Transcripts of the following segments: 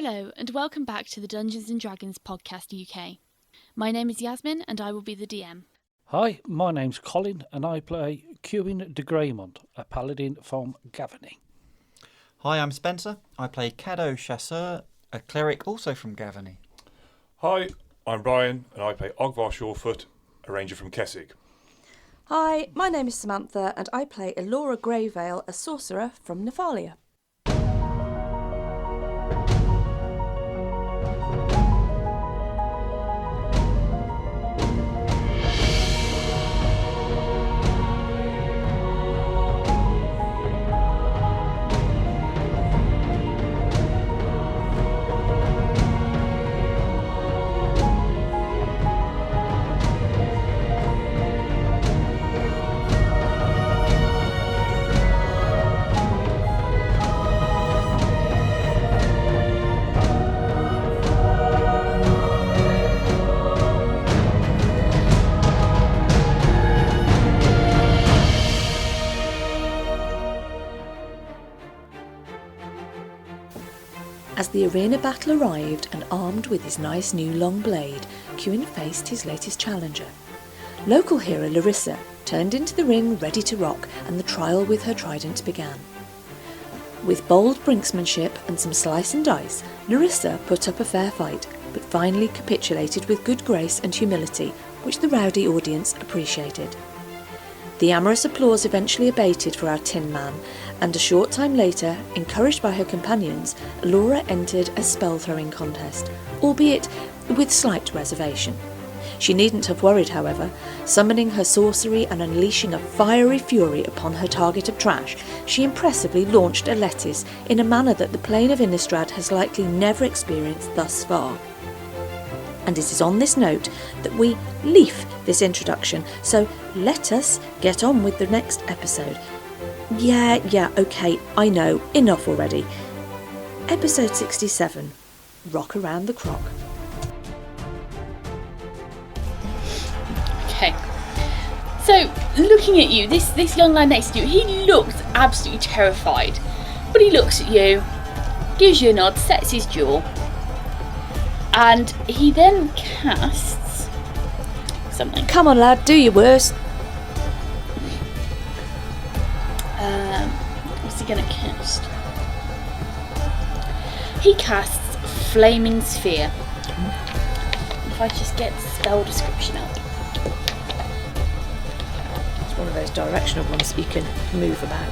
Hello and welcome back to the Dungeons & Dragons Podcast UK. My name is Yasmin and I will be the DM. Hi, my name's Colin and I play Cuin de Greymont, a paladin from Gavany. Hi, I'm Spencer. I play Cadeau Chasseur, a cleric also from Gavany. Hi, I'm Brian and I play Ogvar Shawfoot, a ranger from Kessig. Hi, my name is Samantha and I play Elora Greyvale, a sorcerer from Nephalia. As the arena battle arrived and armed with his nice new long blade, Cuin faced his latest challenger. Local hero Larissa turned into the ring ready to rock and the trial with her trident began. With bold brinksmanship and some slice and dice, Larissa put up a fair fight, but finally capitulated with good grace and humility, which the rowdy audience appreciated. The amorous applause eventually abated for our Tin Man, and a short time later, encouraged by her companions, Elora entered a spell-throwing contest, albeit with slight reservation. She needn't have worried, however. Summoning her sorcery and unleashing a fiery fury upon her target of trash, she impressively launched a lettuce in a manner that the plane of Innistrad has likely never experienced thus far. And it is on this note that we leave this introduction, so let us get on with the next episode. Yeah, okay, I know, enough already. Episode 67, Rock Around the Croc. Okay, so looking at you, this young lad next to you, he looks absolutely terrified. But he looks at you, gives you a nod, sets his jaw, and he then casts something. Come on, lad, do your worst. What's he going to cast? He casts Flaming Sphere. If I just get the spell description up. It's one of those directional ones that you can move about.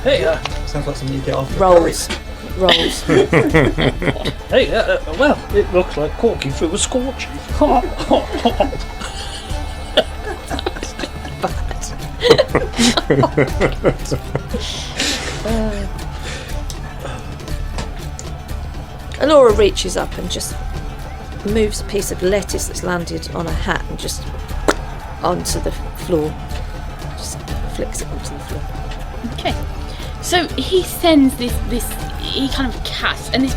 Hey, Sounds like something you get off. Rolls. hey, well, it looks like corking through a scorching. Elora reaches up and just moves a piece of lettuce that's landed on her hat and just onto the floor. Just flicks it onto the floor. Okay, so he sends this he kind of casts, and this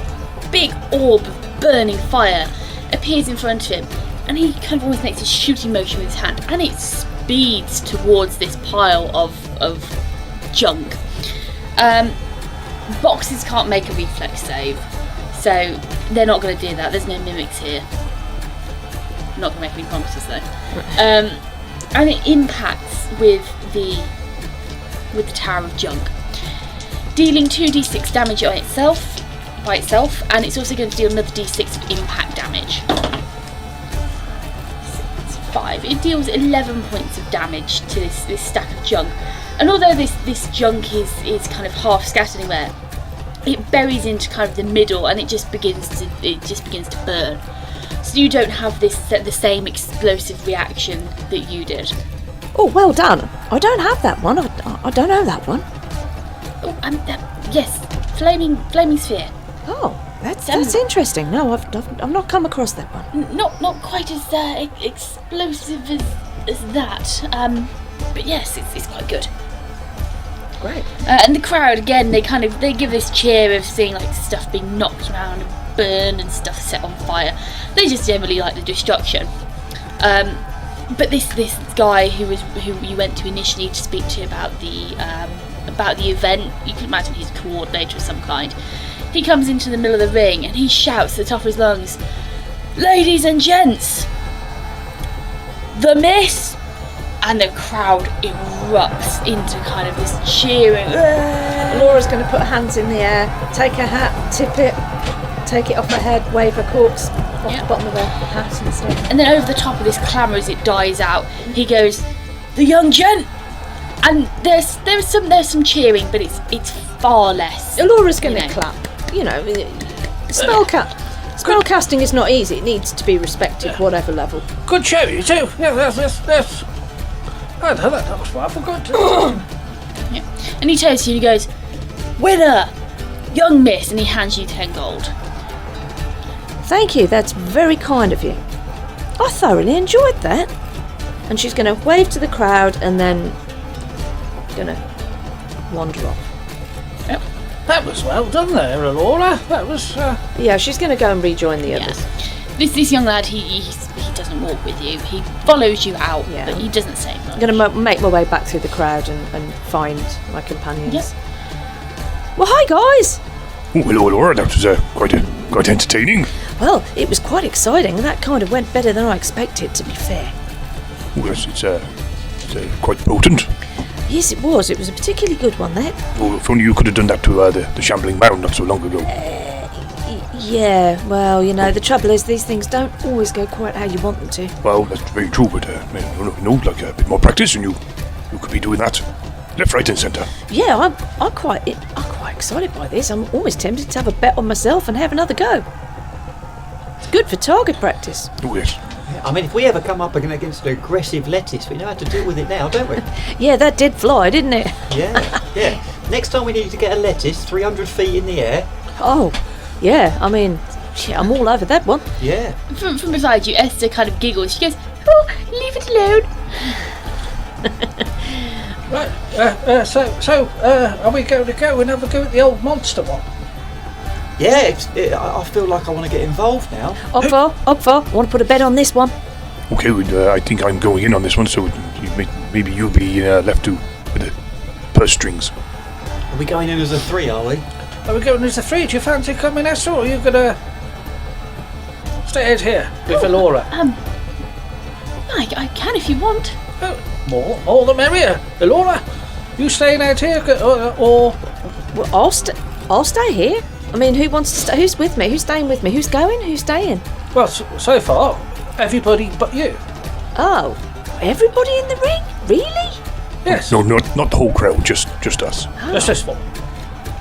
big orb of burning fire appears in front of him, and he kind of almost makes a shooting motion with his hand, and it speeds towards this pile of junk. Boxes can't make a reflex save, so they're not going to do that. There's no mimics here. I'm not going to make any promises though. And it impacts with the tower of junk, dealing 2d6 damage by itself, and it's also going to deal another d6 of impact damage. 5. It deals 11 points of damage to this stack of junk, and although this junk is kind of half scattered anywhere, it buries into kind of the middle, and it just begins to burn. So you don't have the same explosive reaction that you did. Oh, well done. I don't have that one. I don't know that one. Oh, yes, flaming sphere. Oh, that's interesting. No, I've not come across that one. Not quite as explosive as that. But yes, it's quite good. Great. And the crowd again, they give this cheer of seeing like stuff being knocked around and burned and stuff set on fire. They just generally like the destruction. But this guy who you went to initially to speak to about the event, you can imagine he's a coordinator of some kind. he comes into the middle of the ring and he shouts at the top of his lungs, "Ladies and gents, the miss!" And the crowd erupts into kind of this cheering. Laura's going to put her hands in the air, take her hat, tip it, take it off her head, wave her corks off the bottom of her hat and stuff. And then over the top of this clamour as it dies out, he goes, "The young gent!" And there's some cheering, but it's far less. Elora's going to clap. You know, spellcasting is not easy. It needs to be respected, whatever level. Good show, you two. Yeah, that's. I know that was what I forgot to. Yeah. And he turns to you and he goes, "Winner, young miss," and he hands you 10 gold. Thank you, that's very kind of you. I thoroughly enjoyed that. And she's going to wave to the crowd and then going to wander off. Yep. That was well done there, Elora. That was. Yeah, she's going to go and rejoin the others. This young lad, he doesn't walk with you. He follows you out, but he doesn't say much. I'm going to make my way back through the crowd and find my companions. Yep. Well, hi guys. Oh, hello, Elora. That was quite entertaining. Well, it was quite exciting. That kind of went better than I expected, to be fair. Oh, yes, it's quite potent. Yes, it was. It was a particularly good one, that. Oh, if only you could have done that to the shambling mound not so long ago. Yeah, well, you know, the trouble is these things don't always go quite how you want them to. Well, that's very true, but like a bit more practice and you could be doing that left, right and centre. Yeah, I'm quite excited by this. I'm almost tempted to have a bet on myself and have another go. It's good for target practice. Oh, yes. I mean, if we ever come up against an aggressive lettuce, we know how to deal with it now, don't we? Yeah, that did fly, didn't it? Yeah. Next time we need to get a lettuce 300 feet in the air. Oh, yeah, I mean, I'm all over that one. Yeah. From beside you, Esther kind of giggles. She goes, "Oh, leave it alone." Right. So, are we going to go and have a go at the old monster one? Yeah, I feel like I want to get involved now. Ogvar, I want to put a bet on this one. Okay, I think I'm going in on this one, so maybe you'll be left with the purse strings. Are we going in as a 3, are we? Are we going as a 3? Do you fancy coming, Esther, or are you going to stay out here with Elora? I can if you want. Oh, more the merrier. Elora, you staying out here, or? Well, I'll stay here. I mean, who wants to stay? Who's with me? Who's staying with me? Who's going? Who's staying? Well, so far, everybody but you. Oh, everybody in the ring? Really? Yes. No, not the whole crowd, just us. Just this one.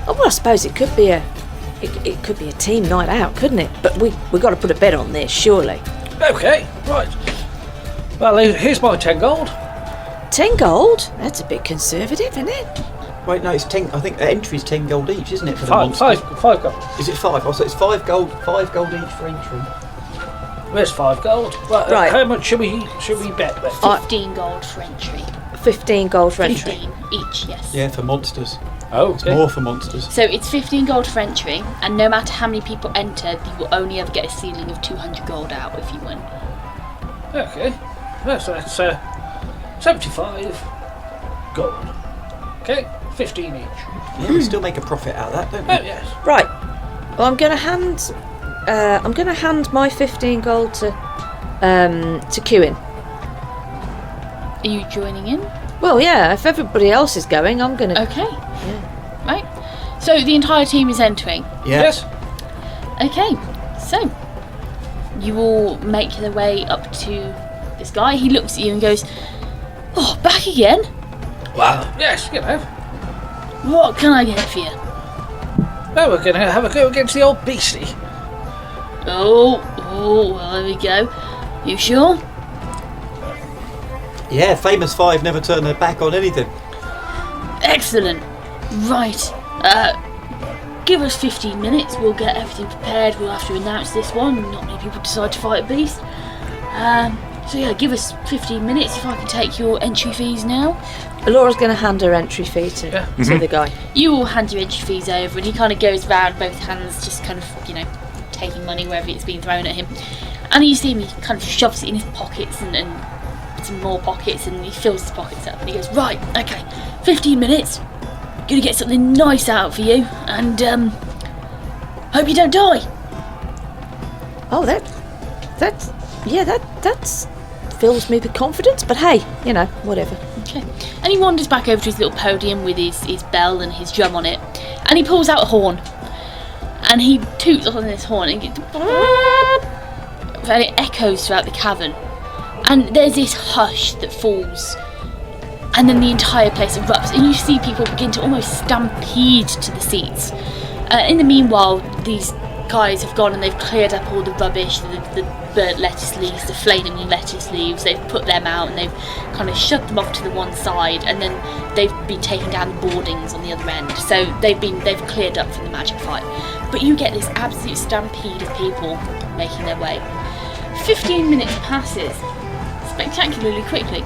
Oh, well, I suppose it could be a team night out, couldn't it? But we got to put a bet on this, surely. Okay, right. Well, here's my 10 gold. 10 gold? That's a bit conservative, isn't it? Wait, no, it's 10. I think the entry's 10 gold each, isn't it? For the Five gold. Is it 5? Oh, so it's 5 gold each for entry. Where's 5 gold? Well, Right. How much should we bet then? 15 gold for entry. 15 gold for entry. 15 each, yes. Yeah, for monsters. Oh, It's okay. more for monsters. So it's 15 gold for entry, and no matter how many people enter, you will only ever get a ceiling of 200 gold out if you win. Okay. Well, so that's 75 gold. Okay, 15 each. Yeah, we still make a profit out of that, don't we? Oh yes. Right. Well, I'm going to hand my 15 gold to Cuin. Are you joining in? Well, yeah. If everybody else is going, I'm going to. Okay. Right. So the entire team is entering. Yeah. Yes. Okay. So you all make your way up to this guy. He looks at you and goes, "Oh, back again? Well, yes, you know. What can I get for you?" Well, we're going to have a go against the old beastie. Oh, well, there we go. You sure? Yeah, famous 5 never turn their back on anything. Excellent. Right. Give us 15 minutes. We'll get everything prepared. We'll have to announce this one. Not many people decide to fight a beast. So yeah, give us 15 minutes if I can take your entry fees now. Elora's going to hand her entry fee to the guy. You all hand your entry fees over, and he kind of goes round both hands, just kind of, taking money wherever it's being thrown at him. And you see him, he kind of shoves it in his pockets and some more pockets, and he fills his pockets up, and he goes, "Right, okay, 15 minutes. Gonna get something nice out for you, and Hope you don't die. Oh, that fills me with confidence. But hey, whatever. Okay. And he wanders back over to his little podium with his bell and his drum on it, and he pulls out a horn, and he toots on this horn, and it echoes throughout the cavern, and there's this hush that falls, and then the entire place erupts, and you see people begin to almost stampede to the seats. In the meanwhile, these guys have gone and they've cleared up all the rubbish, the burnt lettuce leaves, the flaming lettuce leaves. They've put them out and they've kind of shoved them off to the one side, and then they've been taking down the boardings on the other end. So they've cleared up from the magic fight. But you get this absolute stampede of people making their way. 15 minutes passes spectacularly quickly.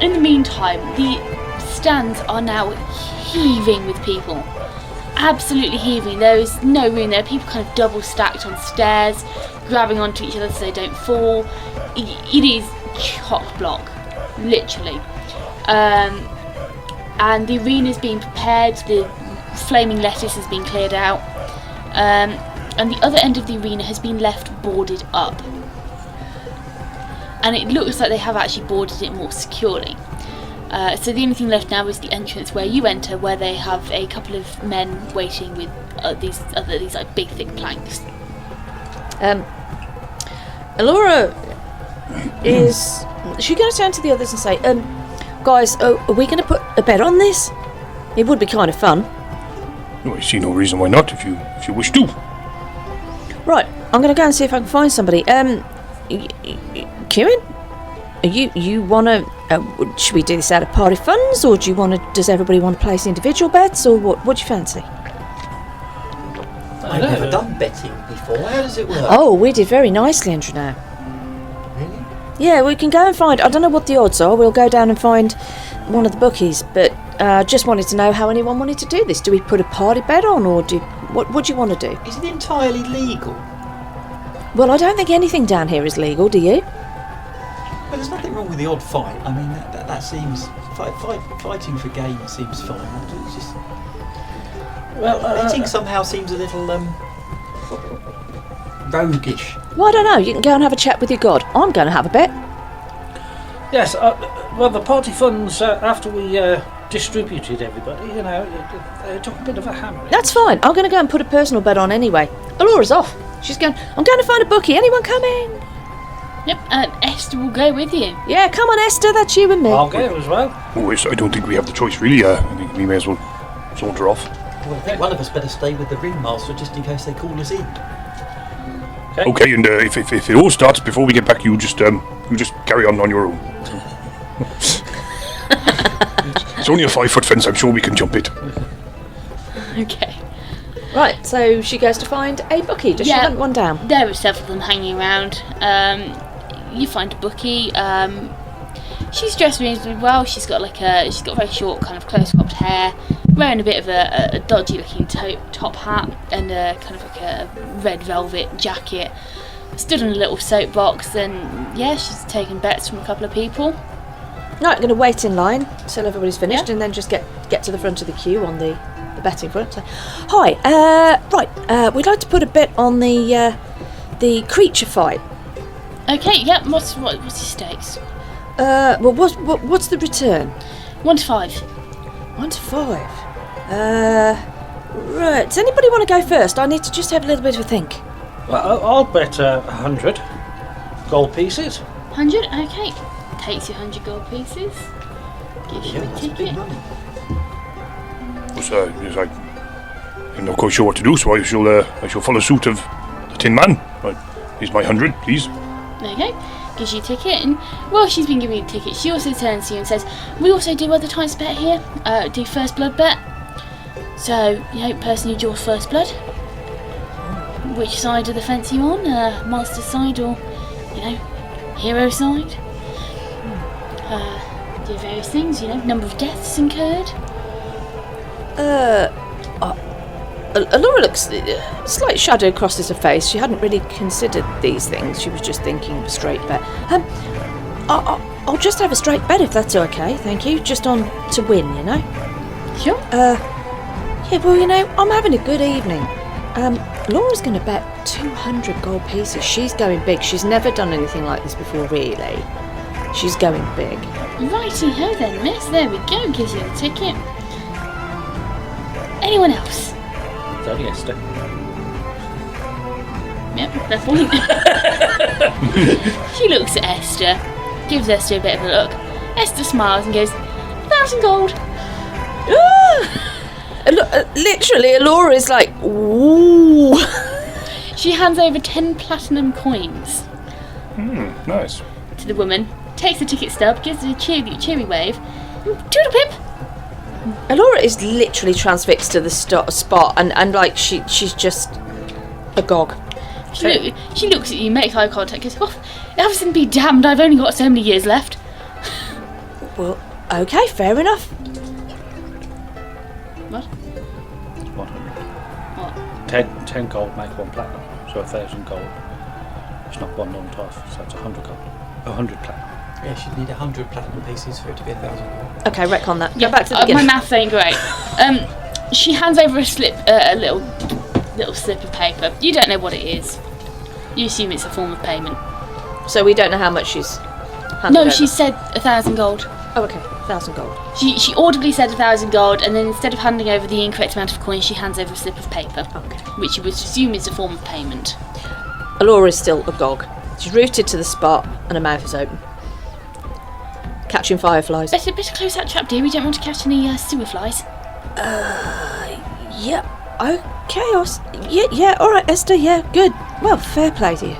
In the meantime, the stands are now heaving with people. Absolutely heaving. There is no room there. People kind of double stacked on stairs, grabbing onto each other so they don't fall. It is chock block, literally. And the arena's being prepared. The flaming lettuce has been cleared out, and the other end of the arena has been left boarded up. And it looks like they have actually boarded it more securely. So the only thing left now is the entrance where you enter, where they have a couple of men waiting with these like big thick planks. Elora she going to turn to the others and say, guys, are we going to put a bet on this? It would be kind of fun. No, I see no reason why not, if you wish to. Right, I'm going to go and see if I can find somebody. Cuin? You want to... should we do this out of party funds, or does everybody want to place individual bets, or what do you fancy? I've never done betting before. How does it work? Oh, we did very nicely, Andrew, now. Really? Yeah, we can go and find... I don't know what the odds are. We'll go down and find one of the bookies, but just wanted to know how anyone wanted to do this. Do we put a party bet on, or what do you want to do? Is it entirely legal? Well, I don't think anything down here is legal, do you? But there's nothing wrong with the odd fight. I mean, that seems... Fighting for gain seems fine. It's just... Well, betting somehow seems a little, roguish. Well, I don't know. You can go and have a chat with your god. I'm going to have a bet. yes, well, the party funds, after we distributed everybody, they took a bit of a hammer. That's fine. I'm going to go and put a personal bet on anyway. Elora's off. She's going, I'm going to find a bookie. Anyone coming? Yep, Esther will go with you. Yeah, come on, Esther. That's you and me. I'll go as well. Oh, yes, I don't think we have the choice, really. I think we may as well saunter off. Well, I think one of us better stay with the ringmaster just in case they call us in. Okay, and if it all starts before we get back, you just carry on your own. It's only a 5-foot fence. I'm sure we can jump it. Okay. Right, so she goes to find a bookie. Does she hunt one down? There are several of them hanging around. You find a bookie. She's dressed reasonably well. She's got very short, kind of close-cropped hair, wearing a bit of a dodgy-looking top hat and kind of like a red velvet jacket. Stood on a little soapbox, and she's taking bets from a couple of people. Right, I'm going to wait in line till everybody's finished, and then just get to the front of the queue on the betting front. So, hi, we'd like to put a bet on the creature fight. Okay, yeah. What's your stakes? Well, what's the return? 1 to 5. 1 to 5. Right. Does anybody want to go first? I need to just have a little bit of a think. Well, I'll bet 100 gold pieces. 100. Okay. Takes you 100 gold pieces. Gives you a That's ticket. big money. So, yes, I'm not quite sure what to do, so I shall follow suit of the Tin Man. Here's my 100, please. There you go. Gives you a ticket, and while she's been giving you a ticket, she also turns to you and says, "We also do other types of bet here. Do first blood bet. So, person who draws first blood. Which side of the fence are you on? Monster side or, hero side? Do various things. Number of deaths incurred." Elora looks... a slight shadow crosses her face. She hadn't really considered these things. She was just thinking of a straight bet. I'll just have a straight bet if that's okay, thank you. Just on to win, Sure. Yeah, well, I'm having a good evening. Laura's going to bet 200 gold pieces. She's going big. She's never done anything like this before, really. She's going big. Righty-ho then, miss. There we go. Gives you the ticket. Anyone else? It's only Esther. Yep, fair point. She looks at Esther, gives Esther a bit of a look. Esther smiles and goes, 1,000 gold. Literally, Elora is like, ooh. She hands over 10 platinum coins Nice. to the woman, takes the ticket stub, gives it a cheery wave. Toodle pip. Elora is literally transfixed to the spot, and like she's just agog. She looks at you, makes eye contact, goes, oh, heaven be damned, I've only got so many years left. Well, okay, fair enough. What? 100. What? 10 gold make 1 platinum, so 1,000 gold. It's not 1 on top, so it's 100 gold. 100 platinum. Yeah, she'd need 100 platinum pieces for it to be 1,000 gold. Okay, retcon that. Yeah, Go back to the my beginning. maths ain't great. She hands over a little slip of paper. You don't know what it is. You assume it's a form of payment. So we don't know how much she's handed No, over. she said 1,000 gold. Oh, okay, 1,000 gold. She audibly said 1,000 gold, and then instead of handing over the incorrect amount of coins, she hands over a slip of paper, Okay. which you would assume is a form of payment. Elora is still agog. She's rooted to the spot, and her mouth is open. Catching fireflies. Better close that trap, dear. We don't want to catch any sewer flies. Yeah. Okay. Yeah. All right, Esther. Yeah. Good. Well, fair play to you.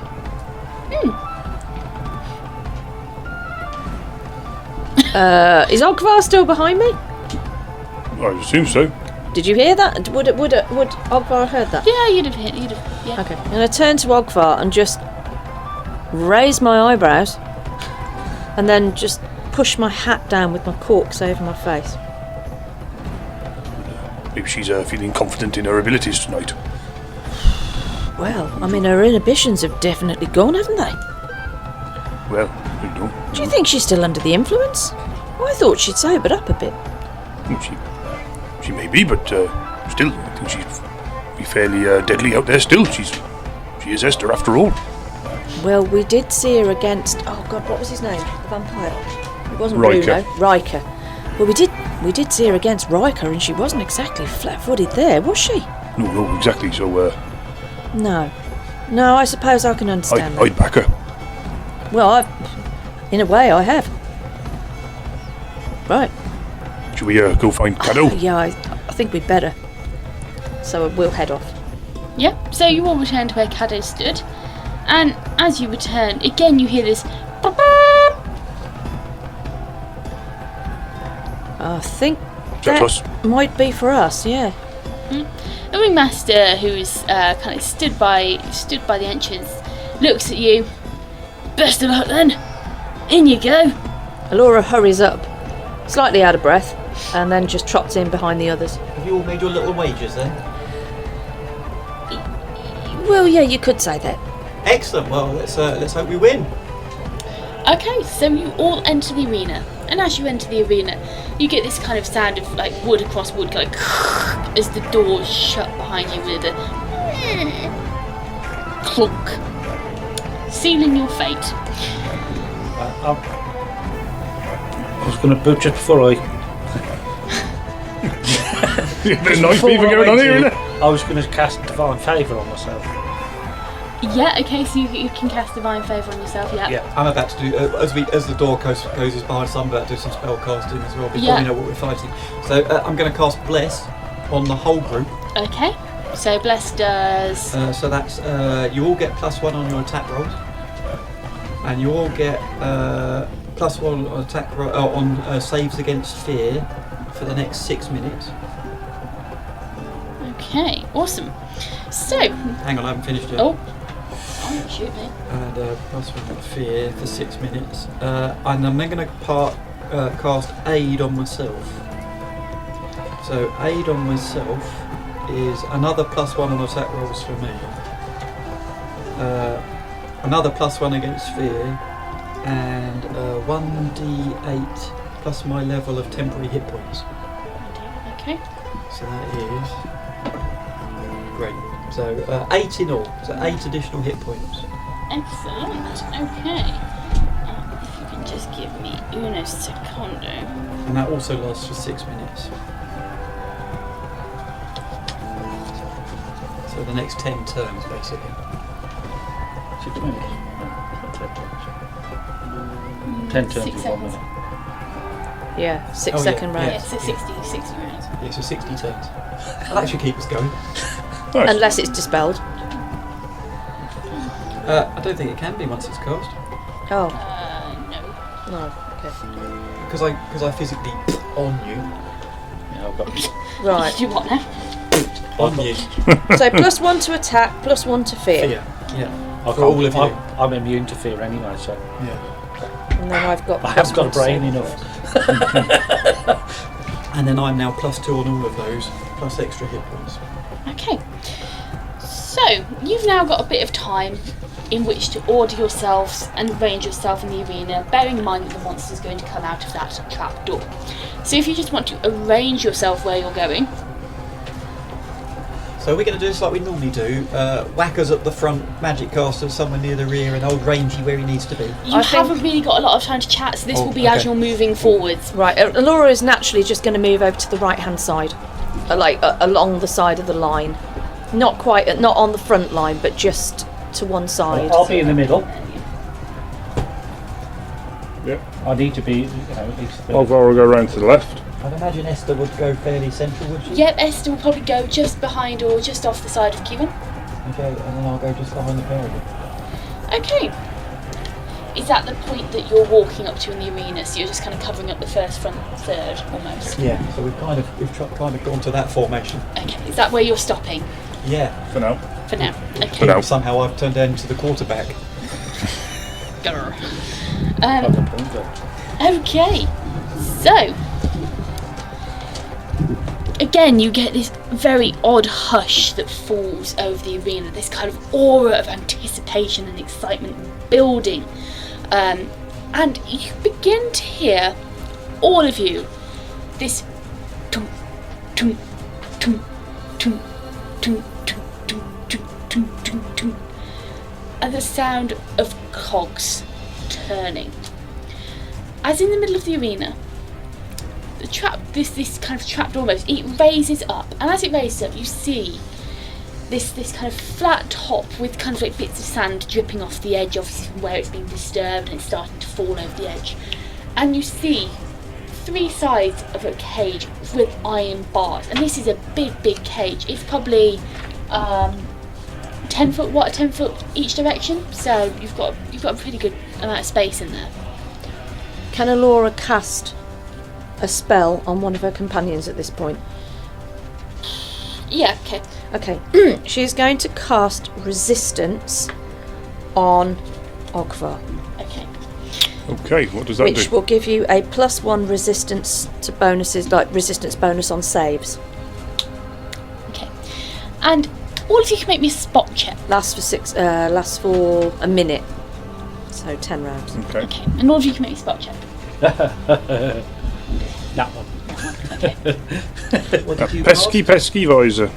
Is Ogvar still behind me? I assume so. Did you hear that? Would Ogvar have heard that? Yeah, you'd have, yeah. Okay. I'm going to turn to Ogvar and just raise my eyebrows, and then just push my hat down with my corks over my face. Maybe she's feeling confident in her abilities tonight. Well, I mean, her inhibitions have definitely gone, haven't they? Well, you know. Do you think she's still under the influence? I thought she'd sobered up a bit. She may be, but still, I think she's be fairly deadly out there still. She is Esther after all. Well, we did see her against... Oh, God, what was his name? The vampire. It wasn't Riker. Bruno. Riker. Well, we did see her against Riker, and she wasn't exactly flat-footed there, was she? No, exactly. So, No, I suppose I can understand that. I'd back her. Well, in a way, I have. Right. Should we go find Caddo? Yeah, I think we'd better. So we'll head off. Yeah, so you all return to where Caddo stood, and as you return, again you hear this. I think That us? might be for us, yeah. The ringmaster, who's kind of stood by the entrance, looks at you. Best of luck then. In you go. Elora hurries up, slightly out of breath, and then just trots in behind the others. Have you all made your little wagers then? Well, yeah, you could say that. Excellent. Well, let's hope we win. Okay, so you all enter the arena, and as you enter the arena, you get this kind of sound of like wood across wood, like as the doors shut behind you with a clunk, sealing your fate. I was going to butcher before I... A bit of nice beaver going on here, isn't it? I was going to cast Divine Favour on myself. Yeah, okay, so you can cast Divine Favour on yourself, yeah. Yeah. I'm about to do as the door closes behind us. I'm about to do some spell casting as well before we know what we're fighting. So I'm going to cast Bless on the whole group. Okay, so Bless does... So that's you all get +1 on your attack rolls, and you all get +1 on attack on saves against fear for the next 6 minutes. Okay, awesome. So... Hang on, I haven't finished yet. Oh, shoot me. And +1 on fear for 6 minutes. And I'm then going to cast Aid on myself. So Aid on myself is another +1 on attack rolls for me. Another +1 against fear, and 1d8 plus my level of temporary hit points. Okay. So that is great. So 8 in all. So 8 additional hit points. Excellent. Okay. If you can just give me uno secondo. And that also lasts for 6 minutes. So the next 10 turns, basically. 6 minutes. 10 turns 6 with 1 seconds. minute. Yeah, 6 Oh, yeah, second yeah. round. Yeah, so 60 rounds. Yeah, so 60 turns. That should keep us going. Nice. Unless it's dispelled. I don't think it can be once it's cast. Oh, No. no. Okay. Because I physically on you. Yeah, I've got. Right. Do you want now? On you. So +1 to attack, +1 to fear. Yeah. I For all of you. I'm immune to fear anyway, so Yeah. And then I've got. I haven't got a +1 brain save. enough. And then I'm now +2 on all of those, plus extra hit points. Okay. So, you've now got a bit of time in which to order yourselves and arrange yourself in the arena, bearing in mind that the monster is going to come out of that trap door. So if you just want to arrange yourself where you're going, So we're going to do this like we normally do. Whackers at the front, magic caster somewhere near the rear, and old Rangy where he needs to be. you I haven't think- really got a lot of time to chat, so this Oh, will be as okay. you're moving forwards. Right, Elora is naturally just going to move over to the right-hand side, along the side of the line. Not quite, not on the front line, but just to one side. I'll be in the middle. Yep. I need to be, at least. Ogvar will go round to the left. I'd imagine Esther would go fairly central, would she? Yep, Esther will probably go just behind or just off the side of Cuin. Okay, and then I'll go just behind the Paladin. Okay. Is that the point that you're walking up to in the arena? So you're just kind of covering up the first, front, third, almost. Yeah, so we've kind of gone to that formation. Okay. Is that where you're stopping Yeah. For now. for now? Okay. For now. Somehow I've turned into the quarterback. Grr. But Okay. So again, you get this very odd hush that falls over the arena. This kind of aura of anticipation and excitement building. And you begin to hear, all of you, this tum tum tum tum tum tum tum tum tum tum tum, and the sound of cogs turning. As in the middle of the arena, the trap, this kind of trapdoor almost, it raises up, and as it raises up, you see this kind of flat top with kind of like bits of sand dripping off the edge, obviously from where it's been disturbed and it's starting to fall over the edge. And you see 3 sides of a cage with iron bars, and this is a big cage. It's probably 10 foot each direction, so you've got a pretty good amount of space in there. Can Elora cast a spell on one of her companions at this point? Yeah, okay. Okay, she's going to cast Resistance on Ogvar, Okay. Okay, what does that which do? will give you a +1 resistance to bonuses, like resistance bonus on saves. Okay. And all of you can make me a spot check. Lasts for a minute, so 10 rounds. Okay. Okay. And all of you can make me a spot check. that one. What did you Pesky visor.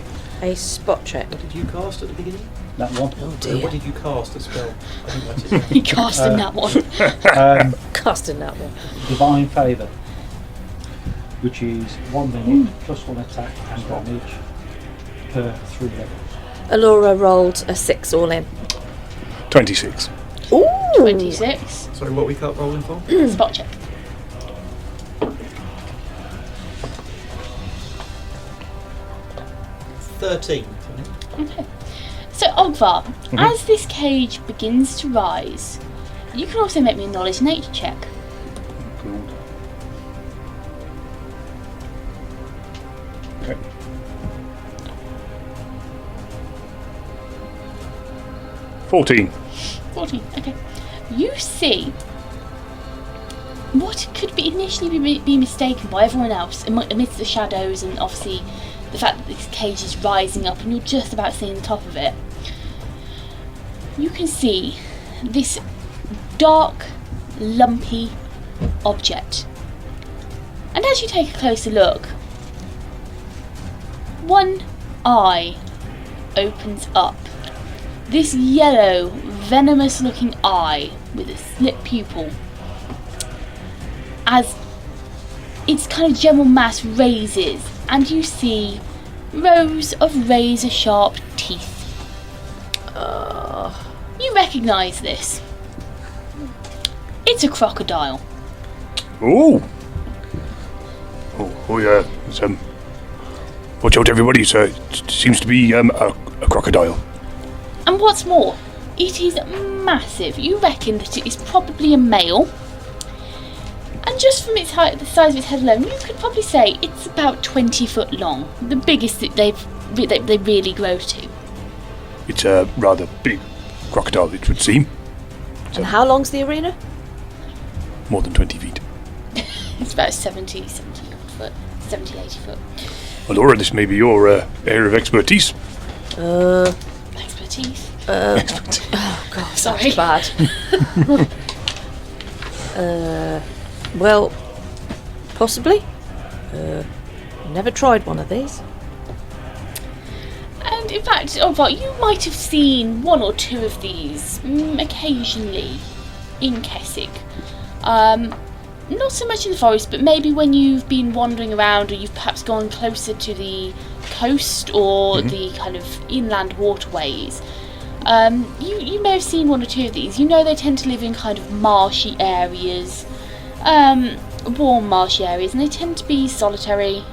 A spot check. What did you cast at the beginning? That one. Oh What dear. did you cast a spell? I think that's it. You cast in that one. Casting that one. Divine Favour, which is 1 minute +1 attack and damage per 3 levels. Elora rolled a 6 all in. 26. Ooh! 26. Sorry, what we cut rolling for? Spot check. $13. Okay. So Ogvar, as this cage begins to rise, you can also make me a knowledge nature check. Cool. Okay. $14. 14. Okay. You see what could be initially be mistaken by everyone else amidst the shadows, and obviously the fact that this cage is rising up and you're just about seeing the top of it. You can see this dark, lumpy object. And as you take a closer look, one eye opens up. This yellow, venomous looking eye with a slit pupil, as its kind of general mass raises, and you see rows of razor sharp teeth. You recognise this. It's a crocodile. Oh, yeah. It's, watch out, everybody. It seems to be a crocodile. And what's more, it is massive. You reckon that it is probably a male. And just from its height, the size of its head alone, you could probably say it's about 20 foot long. The biggest that they really grow to. It's a rather big crocodile, it would seem. And how long's the arena? More than 20 feet. It's about 70 80 foot. Elora, this may be your area of expertise. Expertise? Oh god, Sorry. that's bad. Well, possibly. Never tried one of these. And in fact, you might have seen one or two of these occasionally in Kessig. Not so much in the forest, but maybe when you've been wandering around, or you've perhaps gone closer to the coast or the kind of inland waterways. You may have seen one or two of these. You know they tend to live in kind of marshy areas, warm marshy areas, and they tend to be solitary.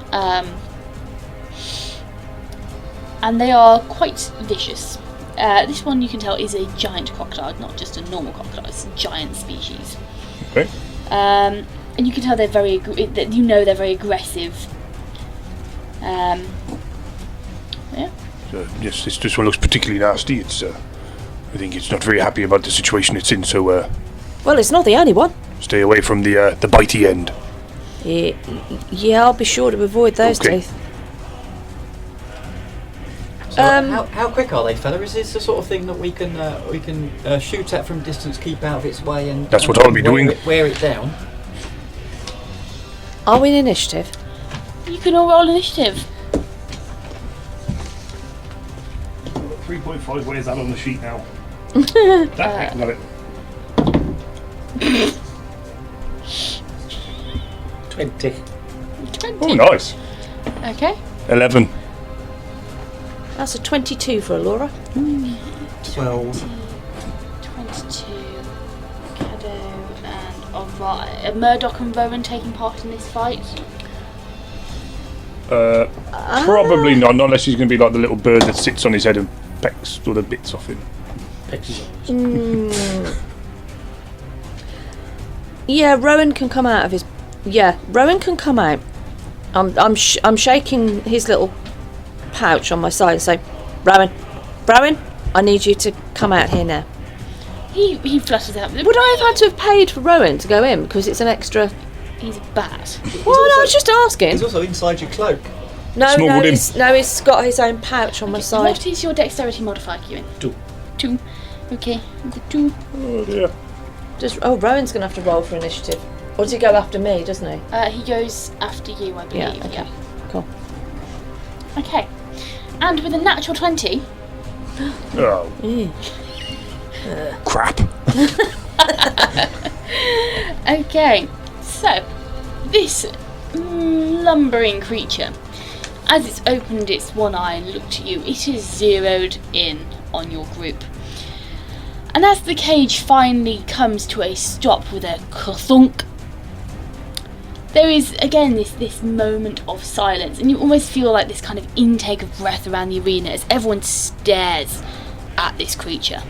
And they are quite vicious. This one, you can tell, is a giant crocodile, not just a normal crocodile. It's a giant species. Okay. And you can tell they're very aggressive. Yeah. Yes, this one looks particularly nasty. I think it's not very happy about the situation it's in, so Well, it's not the only one. stay away from the bitey end. Yeah, I'll be sure to avoid those Okay. teeth. So how quick are they, fella? Is this the sort of thing that we can shoot at from distance, keep out of its way, and That's what I'll be doing. Wear it down. Are we in initiative? You can all roll initiative. 3.5, where's that on the sheet now? That got it. 20. 20. Oh, nice. Okay. 11. That's a 22 for Elora. 12. 22. Caddo and are Murdoch and Rowan taking part in this fight? Probably not unless he's going to be like the little bird that sits on his head and pecks all the bits off him. Yeah, Rowan can come out of his. Yeah, Rowan can come out. I'm shaking his little pouch on my side and say, Rowan, I need you to come out here now. He flutters out. Would I have had to have paid for Rowan to go in because it's an extra? He's a bat. Well, no, I was just asking. He's also inside your cloak. No, Smuggled him. he's got his own pouch on my side. What is your dexterity modifier, Cuin? 2. 2. Okay. 2. Oh dear. Rowan's going to have to roll for initiative. Or does he go after me, doesn't he? He goes after you, I believe. Yeah, okay. Cool. Okay. And with a natural 20. Oh. Crap. Okay. So, this lumbering creature, as it's opened its one eye and looked at you, it is zeroed in on your group. And as the cage finally comes to a stop with a ka-thunk, there is again this moment of silence, and you almost feel like this kind of intake of breath around the arena as everyone stares at this creature.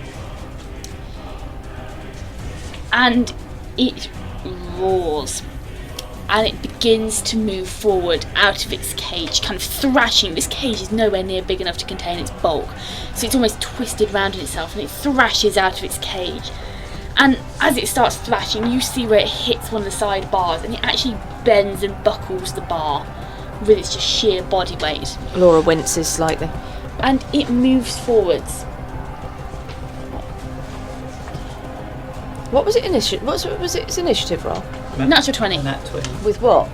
And it roars, and it begins to move forward out of its cage, kind of thrashing. This cage is nowhere near big enough to contain its bulk, so it's almost twisted round in itself, and it thrashes out of its cage. And as it starts thrashing, you see where it hits one of the side bars, and it actually bends and buckles the bar with its just sheer body weight. Laura winces slightly. And it moves forwards. What was it initiative? What was its initiative roll? Natural 20. Nat 20. With what?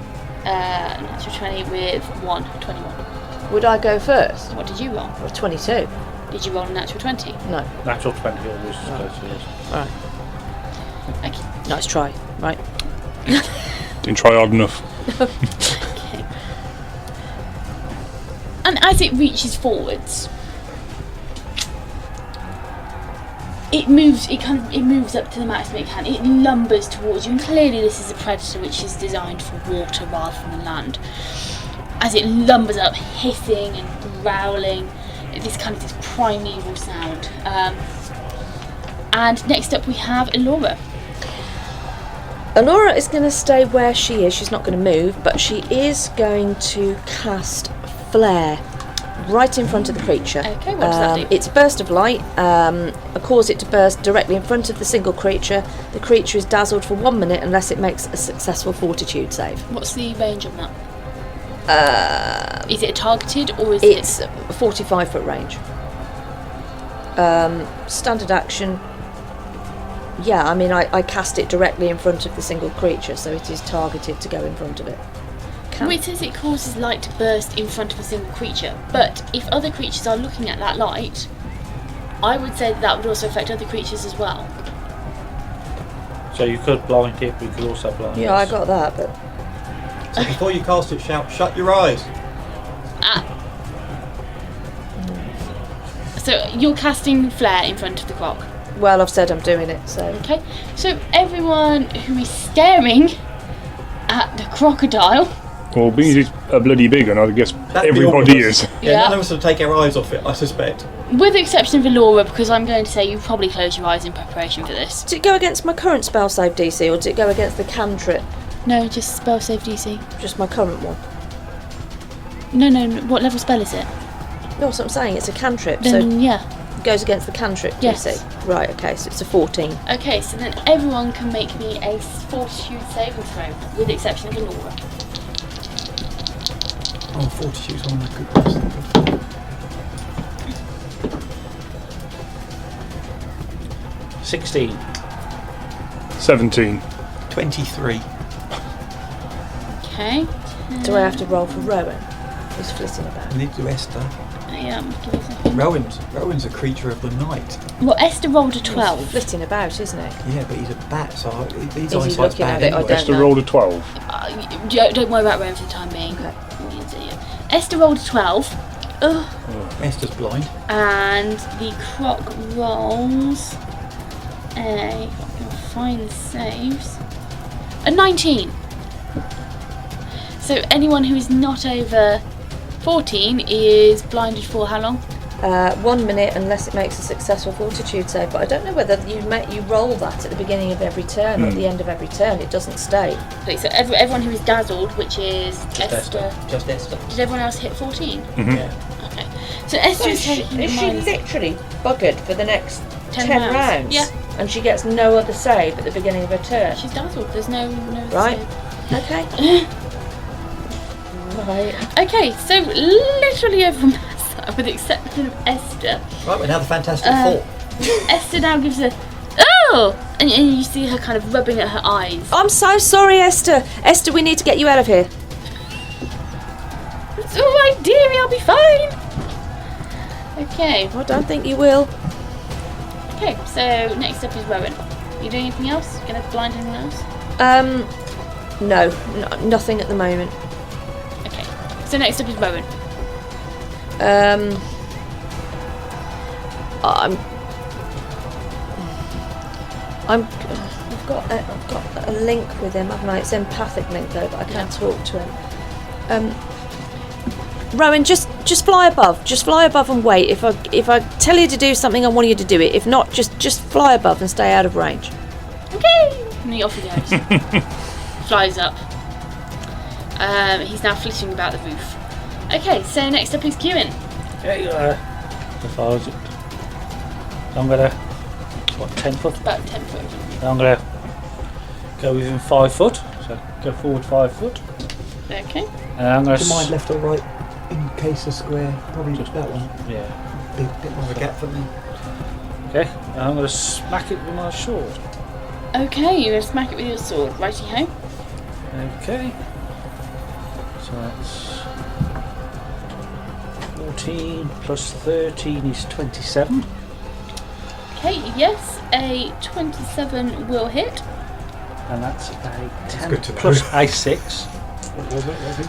Natural 20 with 21. Would I go first? What did you roll? Or 22? Did you roll a natural 20? No. Natural 20 always goes first. Right. Okay. Nice try. Right. Didn't try hard enough. Okay. And as it reaches forwards, it moves up to the maximum it can. It lumbers towards you, and clearly this is a predator which is designed for water rather than the land. As it lumbers up, hissing and growling, this primeval sound. And next up we have Elora. Elora is going to stay where she is. She's not going to move, but she is going to cast Flare right in front of the creature. Okay, what does that do? It's a burst of light. Cause it to burst directly in front of the single creature. The creature is dazzled for 1 minute unless it makes a successful fortitude save. What's the range on that? Is it targeted or is It's a 45-foot range. Standard action. Yeah, I mean, I cast it directly in front of the single creature, so it is targeted to go in front of it. Well, it says it causes light to burst in front of a single creature, but if other creatures are looking at that light, I would say that would also affect other creatures as well. So you could blind it, but you could also blind Yeah, us. I got that, but So before you cast it, shout, "Shut your eyes!" So you're casting Flare in front of the Croc. well, I've said I'm doing it, so Okay, so everyone who is staring at the crocodile. Well, being it's a bloody big one, I guess That'd be everybody obvious. is. Yeah, Yeah. none of us will take our eyes off it, I suspect. With the exception of Elora, because I'm going to say you probably close your eyes in preparation for this. did it go against my current spell save DC, or did it go against the cantrip? No, just spell save DC. Just my current one. No, what level spell is it? No, that's what I'm saying. It's a cantrip, Then so yeah. it goes against the cantrip Yes. DC. Right. Okay, so it's a 14. Okay, so then everyone can make me a fortitude saving throw, with the exception of Elora. Oh, fortitude's one of the good ones. 16. 17. 23. Okay. Do I have to roll for Rowan? Who's flitting about? We need to do Esther. Yeah, give me a second. Rowan's a creature of the night. Well, Esther rolled a 12. Flitting about, isn't it? Yeah, but he's a bat, so his he eyesight's looking bad at it? I anyway. don't Esther know. rolled a 12. Don't worry about Rowan for the time being. Okay. Esther rolled a 12. Ugh. Esther's blind. And the Croc rolls a, if I can find saves, a 19. So anyone who is not over 14 is blinded for how long? 1 minute unless it makes a successful fortitude save. But I don't know whether you roll that at the beginning of every turn or at the end of every turn. It doesn't stay. Okay, so everyone who is dazzled, which is Just Esther. Just Esther. Did everyone else hit 14? Yeah. Okay. So Esther is taking Is she minus literally buggered for the next 10 10 rounds? rounds? Yeah. And she gets no other save at the beginning of her turn? She's dazzled. There's no Right. save. Okay. Right. Okay, so literally everyone has that, with the exception of Esther. Right, we're now the Fantastic Four. Esther now gives a oh, and you see her kind of rubbing at her eyes. I'm so sorry, Esther. Esther, we need to get you out of here. It's all right, dearie. I'll be fine. Okay. I don't think you will. Okay. So next up is Rowan. You doing anything else? Gonna blind anyone else? No, nothing at the moment. Okay. So next up is Rowan. I've got a link with him, haven't I? It's an empathic link though, but I can't talk to him. Rowan, just fly above. Just fly above and wait. If I tell you to do something, I want you to do it. If not, just fly above and stay out of range. Okay. And he off he goes. Flies up. He's now flitting about the roof. Okay. So next up is Cuin. Okay, the fire's it. I'm gonna, 10 foot? About 10 foot. I'm gonna go within 5 foot, so go forward 5 foot. Okay. And I'm gonna Do you mind left or right in case of square? Probably just that one. yeah. Bit more of a gap for me. Okay, and I'm gonna smack it with my sword. Okay. You're gonna smack it with your sword. Righty ho. Okay. So that's 14 plus 13 is 27. Okay, yes, a 27 will hit. And that's a 10 good to know. plus a 6. What was it, Robbie?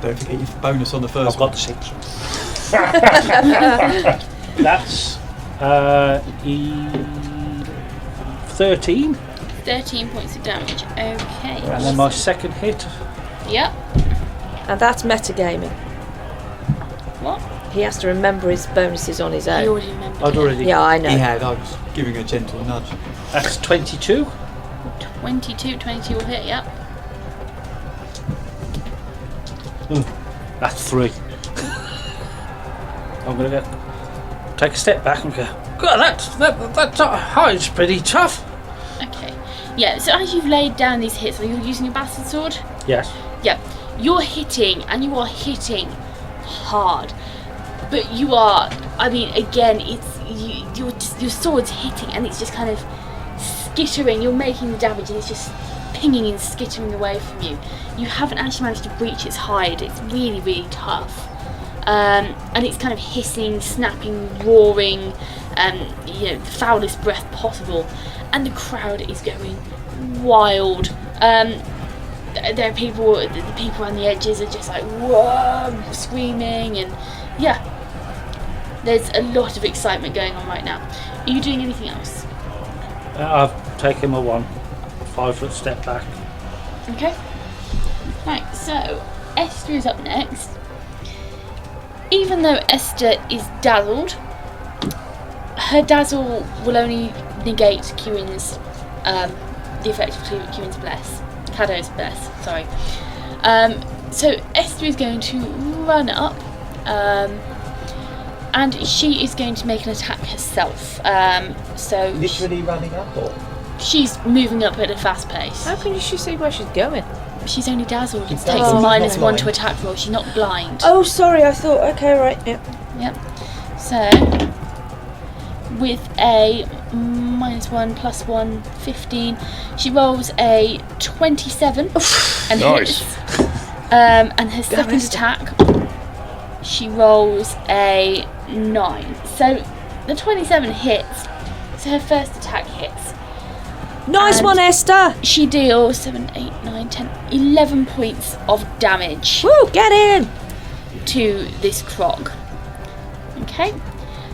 Don't forget your bonus on the first I've got the 6. That's 13. 13 points of damage. Okay. And then my second hit. Yep. And that's metagaming. What? He has to remember his bonuses on his I own. already remembered. I'd already. Yeah, I know. He had. I was giving a gentle nudge. That's 22. 22 will hit, yep. That's 3. I'm going to take a step back and go, God, that hide's pretty tough. Okay. Yeah, so as you've laid down these hits, are you using a bastard sword? Yes. Yep. You're hitting, and you are hitting hard. But you are, I mean, again, it's your sword's hitting, and it's just kind of skittering. You're making the damage, and it's just pinging and skittering away from you. You haven't actually managed to breach its hide. It's really, really tough. And it's kind of hissing, snapping, roaring, the foulest breath possible. And the crowd is going wild. There are people, the people on the edges are just like, whoa, screaming, and yeah. There's a lot of excitement going on right now. Are you doing anything else? I've taken my 5-foot step back. Okay. Right, so Esther is up next. Even though Esther is dazzled, her dazzle will only negate Cuin's, the effect of Cuin's bless. Caddo's bless, sorry. So Esther is going to run up, and she is going to make an attack herself. So Literally running up, or? she's moving up at a fast pace. How can she see where she's going? She's only dazzled. It She's takes dazzled, minus she's not 1 to blind. attack roll. She's not blind. Oh, sorry, I thought, okay, right, yeah. Yep. So, with a -1 +1, 15, she rolls a 27 and Nice. hits. And her second attack, she rolls a 9. So, the 27 hits. So her first attack hits. Nice And one, Esther! She deals 7, 8, 9, 10, 11 points of damage Woo, get in! to this Croc. Okay,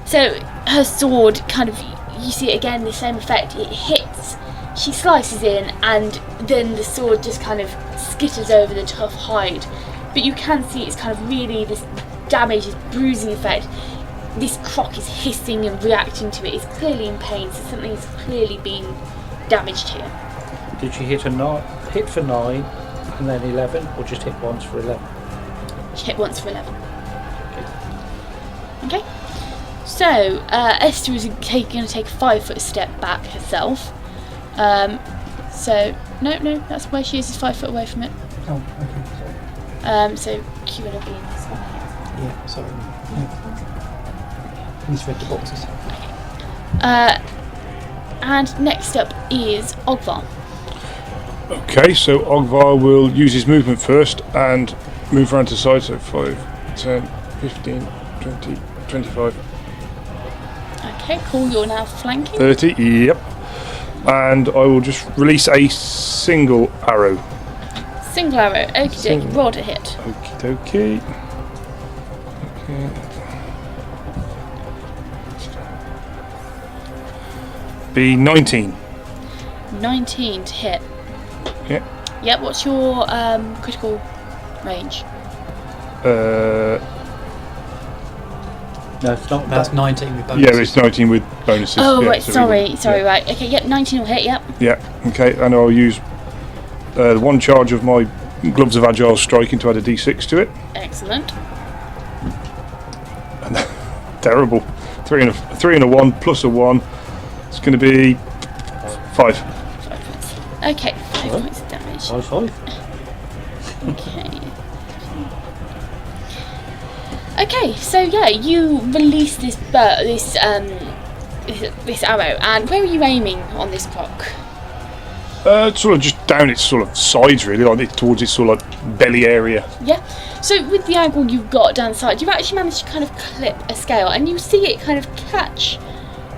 so her sword kind of, you see it again, the same effect. It hits, she slices in, and then the sword just kind of skitters over the tough hide. But you can see it's kind of really this damage, this bruising effect. This Croc is hissing and reacting to it. It's clearly in pain, so something's clearly been damaged here. Did she hit for 9 and then 11, or just hit once for 11? She hit once for 11. Okay. So Esther is going to take a 5-foot step back herself. So no, that's where she is 5 foot away from it. Oh, okay, sorry. So Cuin will be in this one here. Yeah, sorry. Yeah. Misread the boxes. And next up is Ogvar. Okay, so Ogvar will use his movement first and move around to the side, so 5, 10, 15, 20, 25, Okay, cool. You're now flanking. 30, yep. And I will just release a single arrow. Single arrow. Okie dokie. Single. Roll to hit. Okie dokie. Okay. Be 19. 19 to hit. Yeah. Yep. What's your critical range? No, it's not. That's 19 with bonuses. Yeah, it's 19 with bonuses. Oh yeah, right. so Sorry. yeah. Right. Okay. Yep. 19 will hit. Yep. Yeah, okay, and I'll use one charge of my Gloves of Agile Striking to add a d6 to it. Excellent. Terrible. 3 and a 1 plus a 1. It's going to be 5. 5 points. Okay. 5 Alright. points of damage. 5. Okay. Okay, so yeah, you release this arrow, and where are you aiming on this Croc? Sort of just down its sort of sides, really, like towards its sort of like belly area. Yeah. So with the angle you've got down the side, you've actually managed to kind of clip a scale, and you see it kind of catch,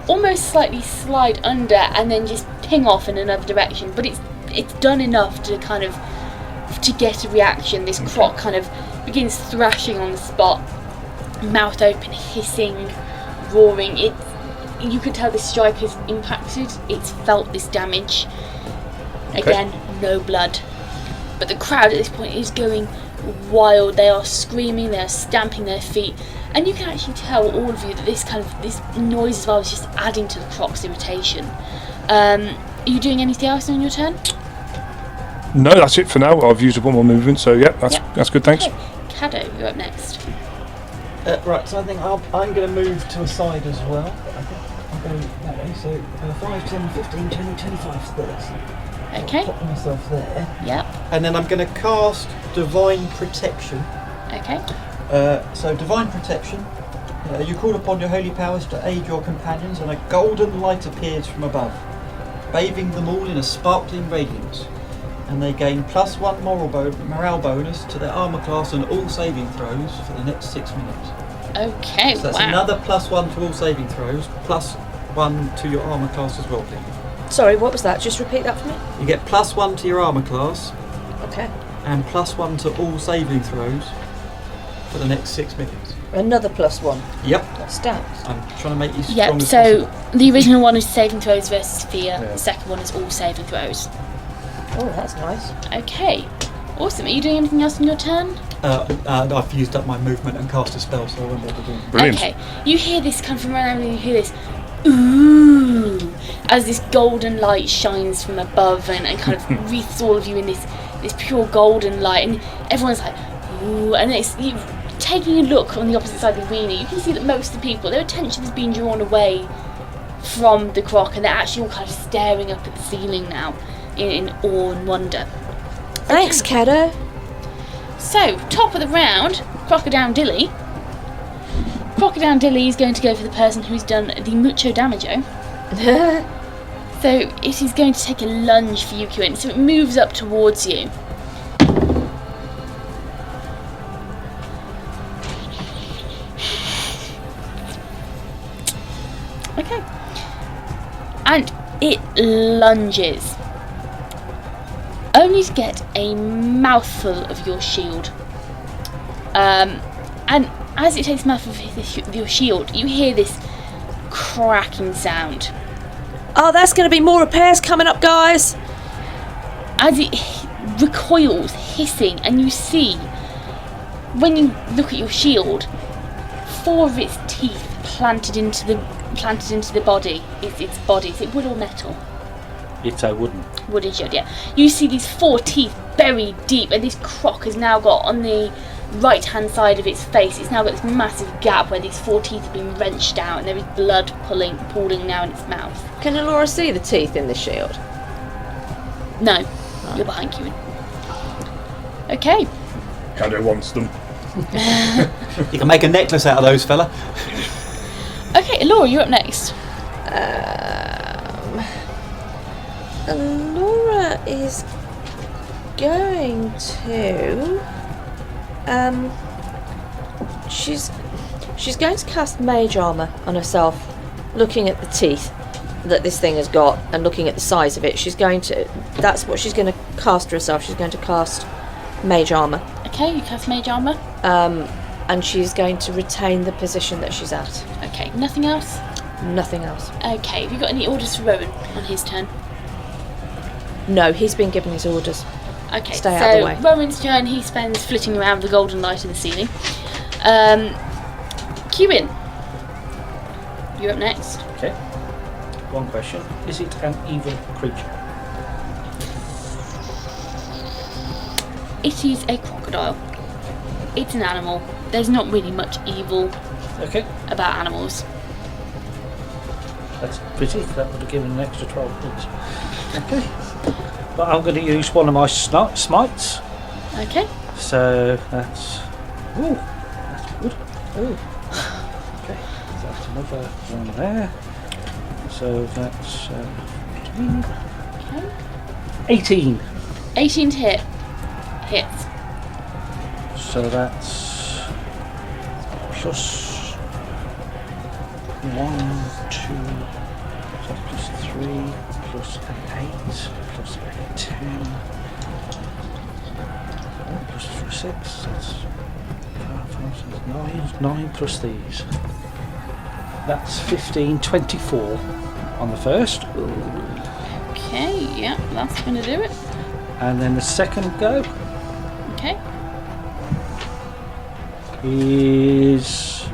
almost slightly slide under, and then just ping off in another direction. But it's done enough to kind of to get a reaction. This croc kind of begins thrashing on the spot, mouth open, hissing, roaring. You could tell this strike has impacted. It's felt this damage. Again, no blood. But the crowd at this point is going wild. They are screaming, they are stamping their feet, and you can actually tell, all of you, that this noise as well is just adding to the croc's irritation. Are you doing anything else on your turn? No, that's it for now. I've used up all my movement, so yeah, that's good. Thanks. Okay. Cado, you're up next. Right, so I think I'm going to move to a side as well. I think I'll go that way. So 5, 10, 15, 20, 25, 30. Okay. Pop myself there. Yep. And then I'm going to cast Divine Protection. Okay. So Divine Protection. You call upon your holy powers to aid your companions, and a golden light appears from above, bathing them all in a sparkling radiance. And they gain +1 morale bonus to their armor class and all saving throws for the next 6 minutes. Okay, So that's another +1 to all saving throws, +1 to your armor class as well, please. Sorry, what was that? Just repeat that for me. You get +1 to your armor class Okay. and +1 to all saving throws for the next 6 minutes. Another +1. Yep. That's stats. I'm trying to make you strong Yep, as so possible. the original one is saving throws versus fear. Yeah. The second one is all saving throws. Oh, that's nice. Okay. Awesome. Are you doing anything else on your turn? I've used up my movement and cast a spell, so I won't be able to do it. Brilliant. Okay. You hear this come from around, and you hear this ooh as this golden light shines from above and kind of wreaths all of you in this pure golden light, and everyone's like ooh, and it's you taking a look on the opposite side of the arena. You can see that most of the people, their attention has been drawn away from the croc, and they're actually all kind of staring up at the ceiling now in awe and wonder. Thanks, Cado. So, top of the round, Crocodile Dilly. Crocodile Dilly is going to go for the person who's done the mucho damage-o. So, it is going to take a lunge for you, Cuin. So it moves up towards you. Okay. And it lunges, only to get a mouthful of your shield. And as it takes a mouthful of your shield, you hear this cracking sound. Oh, that's going to be more repairs coming up, guys. As it recoils, hissing, and you see, when you look at your shield, 4 of its teeth planted into the body. Its body. Is it wood or metal? It's a wooden. Wooden shield, yeah. You see these 4 teeth buried deep, and this croc has now got, on the right hand side of its face, it's now got this massive gap where these 4 teeth have been wrenched out, and there is blood pooling now in its mouth. Can Elora see the teeth in the shield? No, you're behind Cuin. Okay. Cado wants them. You can make a necklace out of those, fella. Okay, Elora, you're up next. Elora is going to she's going to cast mage armor on herself, looking at the teeth that this thing has got and looking at the size of it. That's what she's going to cast herself. She's going to cast mage armor. Okay, you cast mage armor. And she's going to retain the position that she's at. Okay, nothing else? Nothing else. Okay, have you got any orders for Rowan on his turn? No, he's been given his orders. Okay, Stay out of the way. Rowan's turn, he spends flitting around the golden light of the ceiling. Cuin, you're up next. Okay. One question. Is it an evil creature? It is a crocodile. It's an animal. There's not really much evil Okay. about animals. That's pretty. That would have given an extra 12 points. Okay. But I'm going to use one of my smites. Okay. So that's... Ooh, that's good. Ooh. Okay. That's another one there. So that's... Okay. 18. 18 to hit. Hits. So that's plus 1, 2, so plus 3, plus an 8, plus a 10, plus 6, that's 9 plus these. That's 15, 24 on the first. Okay, yeah, that's going to do it. And then the second go Okay. is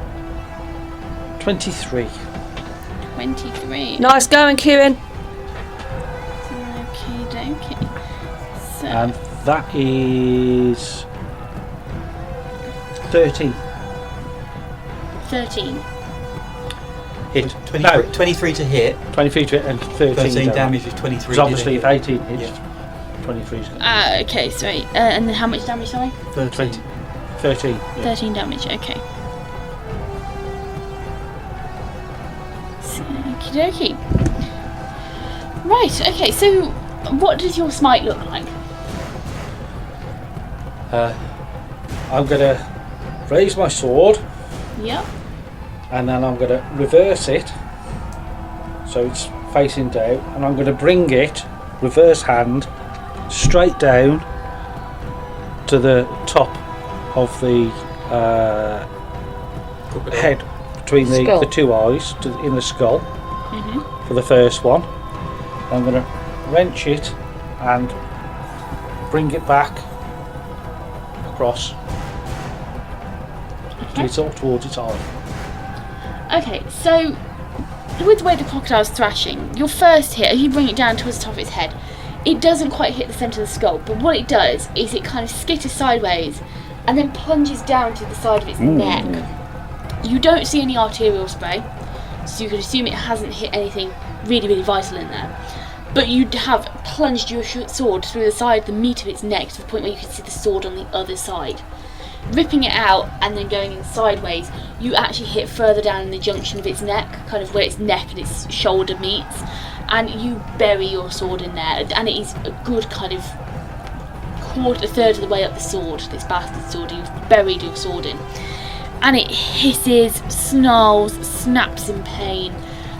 23. 23. Nice going, Cuin. Okay, dokie. So, And that is 13. 13. Hit. 23, No, 23 to hit. 23 to hit and 13 13 damage is 23. Because obviously if didn't 18 hits, Yeah. 23 is going Okay, sorry. And then how much damage, sorry? to 13. 13. Yeah. 13 damage, okay. Okie dokie. Right, okay, so what does your smite look like? I'm going to raise my sword Yep. and then I'm going to reverse it so it's facing down, and I'm going to bring it, reverse hand, straight down to the top of the head, between Skull. the two eyes, in the skull, Mm-hmm. for the first one. I'm going to wrench it and bring it back across towards its eye. Okay, so with the way the crocodile's thrashing, your first hit, as you bring it down towards the top of its head, it doesn't quite hit the centre of the skull, but what it does is it kind of skitters sideways and then plunges down to the side of its neck. You don't see any arterial spray, so you could assume it hasn't hit anything really, really vital in there. But you have plunged your sword through the side, the meat of its neck, to the point where you can see the sword on the other side. Ripping it out and then going in sideways, you actually hit further down in the junction of its neck, kind of where its neck and its shoulder meets, and you bury your sword in there, and it is a good kind of a third of the way up the sword, this bastard sword, you've buried your sword in. And it hisses, snarls, snaps in pain,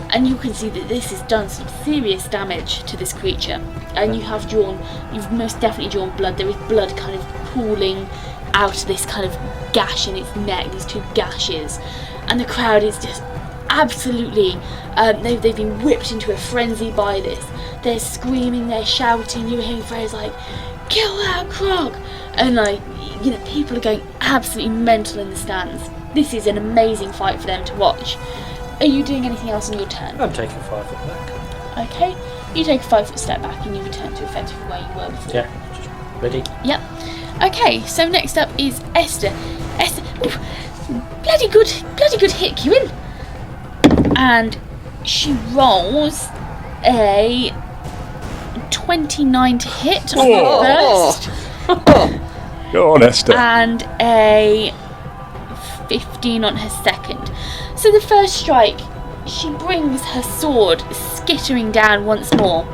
and you can see that this has done some serious damage to this creature. And you've most definitely drawn blood. There is blood kind of pooling out of this kind of gash in its neck, these two gashes, and the crowd is just absolutely they've been whipped into a frenzy by this. They're screaming, they're shouting, you're hearing phrases like "kill that Croc," and people are going absolutely mental in the stands. This is an amazing fight for them to watch. Are you doing anything else on your turn? I'm taking 5 foot back. Okay, you take a 5 foot step back and you return to effectively where you were before. Yeah, just ready. Yep. Okay, so next up is Esther. Esther, ooh, bloody good hit, Cuin. And she rolls a 29 to hit on her first, Go on, Esther. and a 15 on her second. So the first strike, she brings her sword skittering down once more,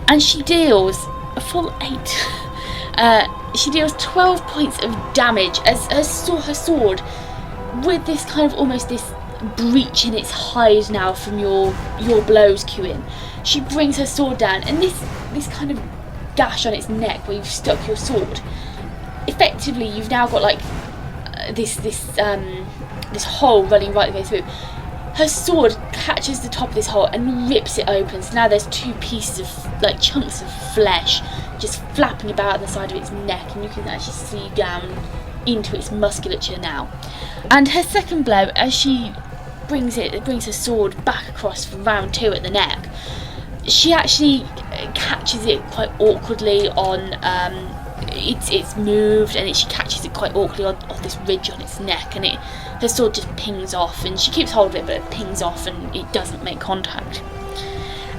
and she deals a full 8. She deals 12 points of damage as her sword, with this kind of almost this breach in its hide now from your blows, Cuin. She brings her sword down, and this kind of gash on its neck where you've stuck your sword, effectively you've now got like this hole running right the way through. Her sword catches the top of this hole and rips it open, so now there's 2 pieces of like chunks of flesh just flapping about on the side of its neck, and you can actually see down into its musculature now. And her second blow, as she brings her sword back across from round 2 at the neck, she actually catches it quite awkwardly on it's moved, and she catches it quite awkwardly on this ridge on its neck, and her sword just pings off, and she keeps hold of it, but it pings off and it doesn't make contact.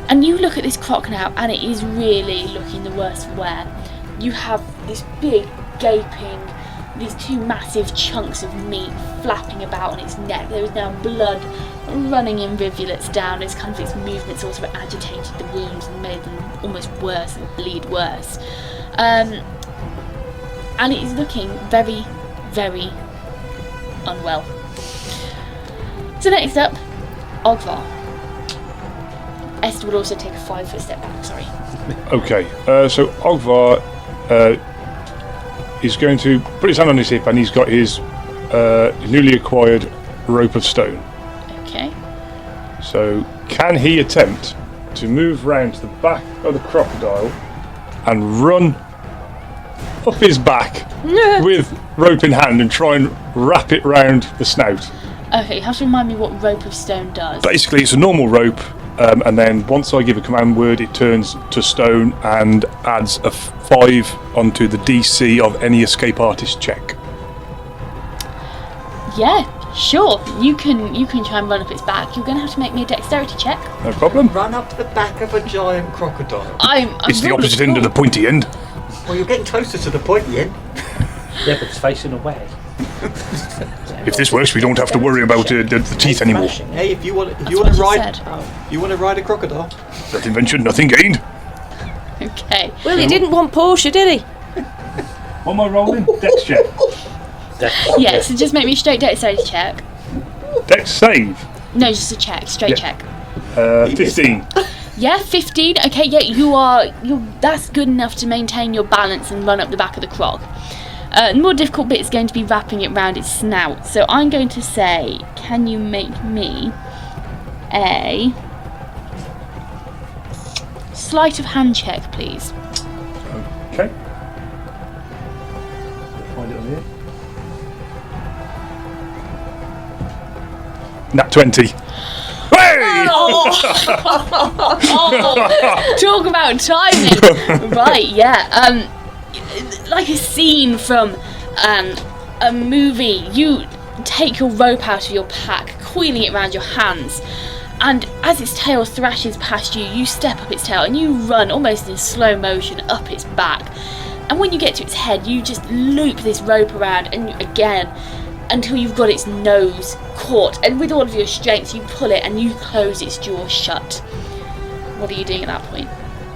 And you look at this croc now, and it is really looking the worse for wear. You have this big gaping, these 2 massive chunks of meat flapping about on its neck. There is now blood running in rivulets down. Its movements also agitated the wounds and made them almost worse and bleed worse. And it is looking very, very unwell. So next up, Ogvar. Esther will also take a 5-foot step back, sorry. Okay, so Ogvar is going to put his hand on his hip, and he's got his newly acquired rope of stone. Okay. So can he attempt to move round to the back of the crocodile and run up his back with rope in hand and try and wrap it round the snout? Okay, you have to remind me what rope of stone does. Basically, it's a normal rope, and then once I give a command word, it turns to stone and adds a 5 onto the DC of any escape artist check. Yeah, sure. You can try and run up its back. You're going to have to make me a dexterity check. No problem. Run up to the back of a giant crocodile. I'm It's the rolling opposite end of the pointy end. Well, you're getting closer to the pointy end. Yeah, but it's facing away. If this works, we don't have to worry about the teeth anymore. Hey, if you want That's to what ride, she you want to ride a crocodile. Nothing ventured, nothing gained. Okay. Well, he didn't want Portia, did he? What am I rolling? Dex check. Yeah, so just make me a straight dexterity check. Dex save. No, just a check, straight Yeah. check. 15. Yeah, 15. Okay, yeah, that's good enough to maintain your balance and run up the back of the croc. The more difficult bit is going to be wrapping it round its snout. So I'm going to say, can you make me a sleight of hand check, please? Okay. Find it on here. Nat 20. Hey! Talk about timing. Right, yeah. Like a scene from a movie. You take your rope out of your pack, coiling it around your hands, and as its tail thrashes past you, you step up its tail and you run almost in slow motion up its back. And when you get to its head, you just loop this rope around and again until you've got its nose caught, and with all of your strength you pull it and you close its jaw shut. What are you doing at that point?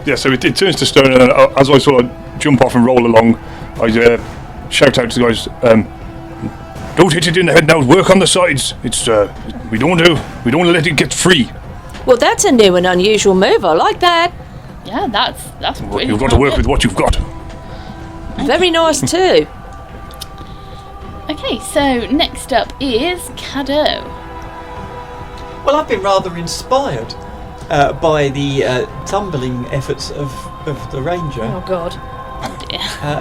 Yeah, so it turns to stone, and then as I sort of jump off and roll along, I shout out to the guys, don't hit it in the head now, work on the sides. It's we don't want to let it get free. Well, that's a new and unusual move. I like that. Yeah, that's brilliant. You've got to work with what you've got. Very nice too. Okay, so next up is Cadeau. Well, I've been rather inspired by the tumbling efforts of the ranger. Oh God.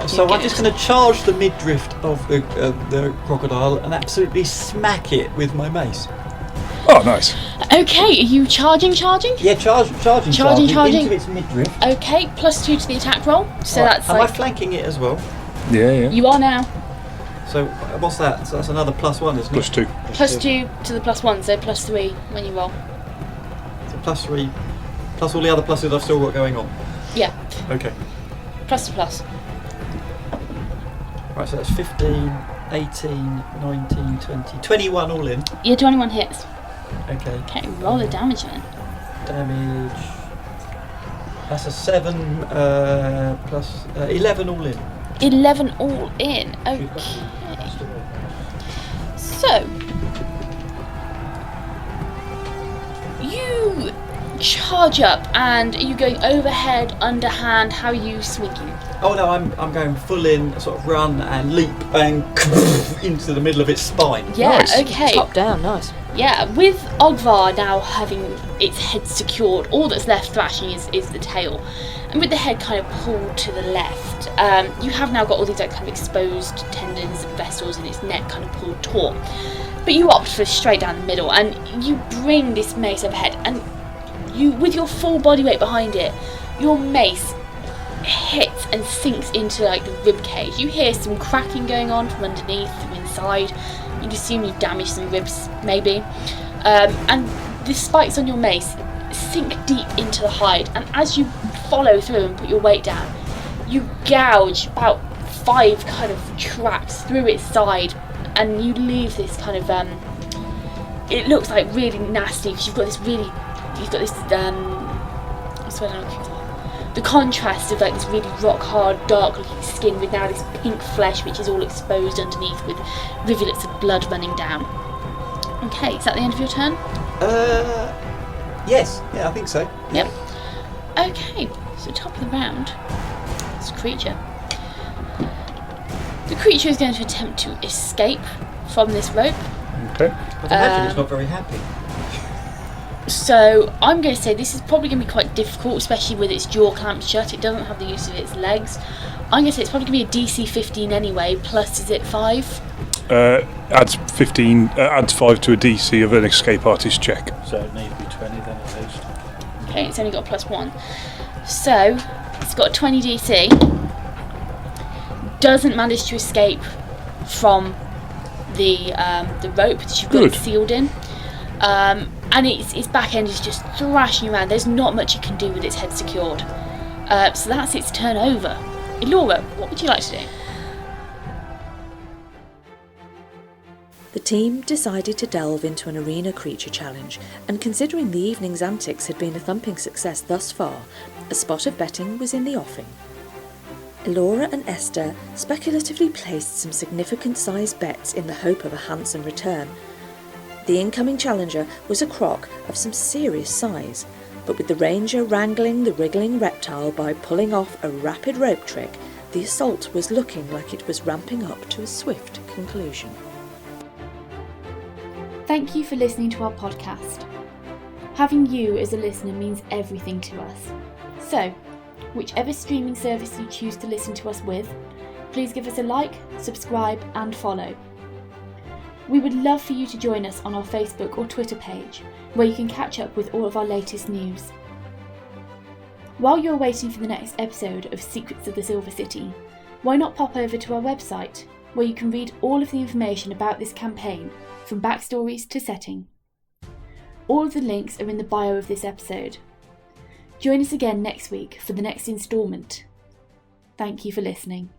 So I'm just going to charge the midriff of the crocodile and absolutely smack it with my mace. Oh, nice. Okay, are you charging? Yeah, charging into its midriff. Okay, +2 to the attack roll. So Right, that's am like I flanking it as well? Yeah. you are now. So what's that? So that's another +1, isn't it? +2. +2 to the +1, so +3 when you roll. So +3, plus all the other pluses I've still got going on. Yeah, Okay. plus to plus. Right, so that's 15, 18, 19, 20, 21 all in. Yeah, 21 hits. Okay. Okay, roll the damage then. Damage. That's a 7 plus 11 all in. 11 all in. Okay. So you charge up, and are you going overhead, underhand? How are you swinging? Oh no, I'm going full in, sort of run and leap and into the middle of its spine. Yeah, Nice. okay. Top down, nice. Yeah, with Ogvar now having its head secured, all that's left thrashing is the tail. And with the head kind of pulled to the left, you have now got all these like kind of exposed tendons and vessels in its neck kind of pulled taut. But you opt for straight down the middle, and you bring this mace overhead, and you, with your full body weight behind it, your mace hits and sinks into like the rib cage. You hear some cracking going on from underneath, from inside. You'd assume you damaged some ribs, maybe. And the spikes on your mace sink deep into the hide, and as you follow through and put your weight down, you gouge about 5 kind of tracks through its side, and you leave this kind of it looks like really nasty because you've got this what's the word I'm looking for? the contrast of like this really rock hard, dark looking skin with now this pink flesh which is all exposed underneath with rivulets of blood running down. Okay, is that the end of your turn? Yes. Yeah, I think so. Yep. Okay, so top of the round, it's a creature. The creature is going to attempt to escape from this rope. Okay. I imagine it's not very happy. So I'm going to say this is probably going to be quite difficult, especially with its jaw clamped shut. It doesn't have the use of its legs. I'm going to say it's probably going to be a DC 15 anyway, plus is it 5? Adds 15, adds 5 to a DC of an escape artist check. So it needs to be 20 then at least. Okay, it's only got a +1. So it's got a 20 DC. Doesn't manage to escape from the rope that you've got it sealed in. And its back end is just thrashing around. There's not much it can do with its head secured. So that's its turn over. Elora, what would you like to do? The team decided to delve into an arena creature challenge, and considering the evening's antics had been a thumping success thus far, a spot of betting was in the offing. Elora and Esther speculatively placed some significant sized bets in the hope of a handsome return. The incoming challenger was a croc of some serious size, but with the ranger wrangling the wriggling reptile by pulling off a rapid rope trick, the assault was looking like it was ramping up to a swift conclusion. Thank you for listening to our podcast. Having you as a listener means everything to us. So, whichever streaming service you choose to listen to us with, please give us a like, subscribe and follow. We would love for you to join us on our Facebook or Twitter page, where you can catch up with all of our latest news. While you're waiting for the next episode of Secrets of the Silver City, why not pop over to our website, where you can read all of the information about this campaign, from backstories to setting. All of the links are in the bio of this episode. Join us again next week for the next instalment. Thank you for listening.